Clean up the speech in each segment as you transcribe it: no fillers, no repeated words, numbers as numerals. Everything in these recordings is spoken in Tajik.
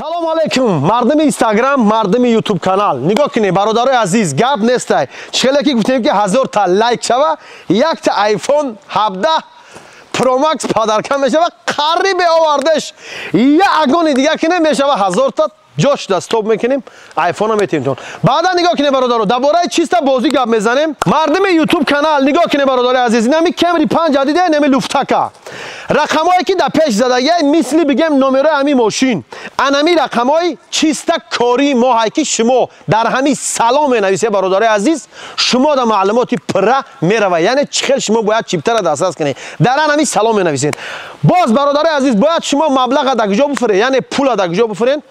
салом алейкум мардуми инстаграм мардуми ютуб канал нигоҳ кинед бародарои азиз гап нестай чихеле ки гуфтем ки 1000 та лайк шава якта iPhone 17 Pro Max падарка мешава қариб овардеш ягони дига кине мешава 1000 та جوش دستوب میکنیم آیفون میتونیم بعدا نگاه کنید برادرو درباره چیستا بازی گپ میزنیم مردم یوتیوب کانال نگاه کنید برادر عزیز نمی کمری 5 جدیده نمی لوفتاکا رقمایی که در پیش زدگی مثلی بگم نمره همین ماشین انمی رقمای چیستا کاری ما که شما در همین سلام نویسه برادر عزیز شما در معلوماتی پره میروه یعنی چخل شما باید چیپتر دسترس کنید در همین سلام نویسین باز برادر عزیز باید شما مبلغ در کجا بفرین یعنی پول در کجا بفرین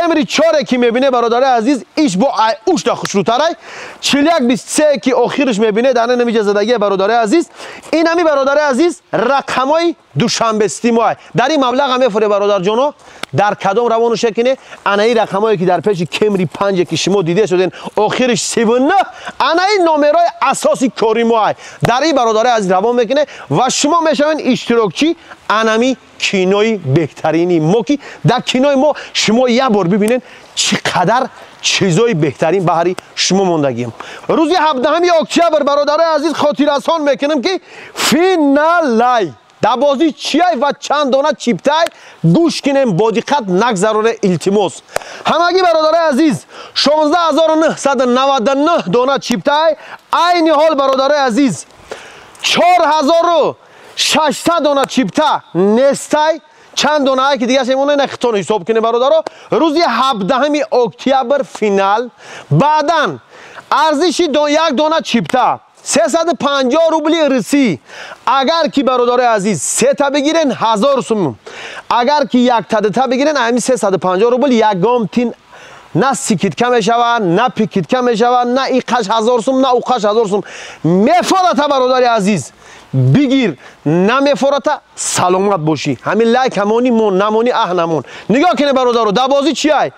کمری 4 که میبینه برادر عزیز ایش با اوش دا خوشروتره 4123 که آخرش میبینه در نمیجه زدگی برادر عزیز این همی برادر عزیز رقمای دوشنبه استیمای در این مبلغ هم میفره برادر جانو در کدام روانو شکنه انایی رقمایی که در پیش کمری 5 که شما دیده شدین آخرش 39 انایی نمرای اساسی کاری ما در این برادر عزیز روان میکنه و شما میشوین اشتراکچی انمی کینوی بهترینی ما که در کینوی ما شما یه بار ببینین چقدر چیزای بهترین بهاری شما موندگیم روز 17 اکتبر برادر عزیز خاطررسان میکنم که فینال در بازی چیای و چند دانه چیپتای گوش کنیم با دقت نگذرونه التماس همگی برادر عزیز 16999 دانه چیپتای عین حال برادر عزیز 4600 دانه چیپتا نستای چند دانه هایی که دیگه شمونه نختون حساب کنه برادرها روز 17 اکتبر فینال بعداً ارزش یک دانه چیپتا 350 روبلی روسی اگر کی برادر عزیز 3 تا بگیرن 1000 سوم اگر کی یک تا بگیرن همین 350 روبل یگام تین نه سیکیت کم شوه نه پیکیت کم شوه نه ایقش 1000 سوم نه اوقش 1000 سوم میفرات برادر عزیز بگیر نمیفرات سلامت باشی همین لایک همونی مون نمونی نمون نگاه کنه برادر در بازی چیه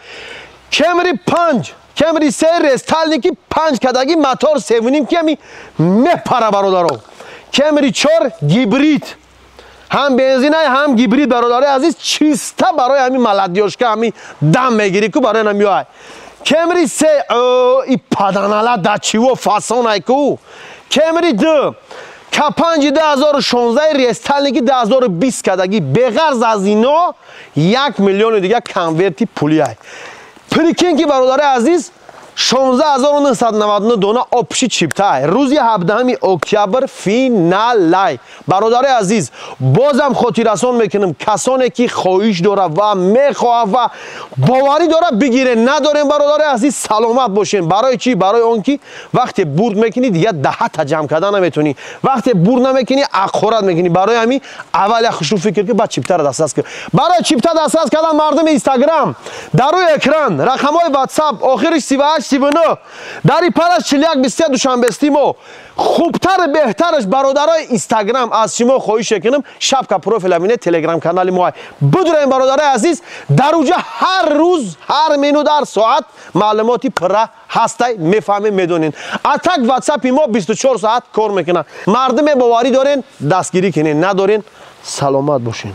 کمری 5 کمری 3 رستال که 5 کدگی موتور 7.5 که می میپره برادرو کمری 4 گیبرید هم بنزین هم گیبرید برادر عزیز چیستا برای همین ملدیاش که همین دم میگیری که برای نمیای کمری 3 ای پادانالا دچیو فاسون ایکو کمری 2 که 5 2016 رستال که 2020 کدگی بغرض از اینا 1 میلیون دیگه کنورتی پولی های پریکین که برادر عزیز 16999 دانه آپشی چیپتا روز 17 اکتبر فینال برادر عزیز بازم خاطررسان میکنم کسانی که خواهش داره و میخواه و باوری داره بگیره نداریم برادر عزیز سلامت باشین برای چی برای اون که وقتی برد میکنی دیگه 10 تا جمع کردن نمیتونی وقتی برد نمیکنی اخورت میکنی برای همین اول خوشو فکر که بعد چیپتا رو دسترس کن برای چیپتا دسترس کردن مردم اینستاگرام در روی اکران رقمای واتساپ آخرش 38 39 در این پرش 41 دوشنبه استیمو خوبتر بهترش برادرای اینستاگرام از شما خواهش کنم شبکه پروفیل امینه تلگرام کانال ما بدونین برادرای عزیز در اونجا هر روز هر منو در ساعت معلوماتی پره هسته میفهمین میدونین اتک واتساپ ما 24 ساعت کار میکنه مردم باوری دارین دستگیری کنین ندارین سلامت باشین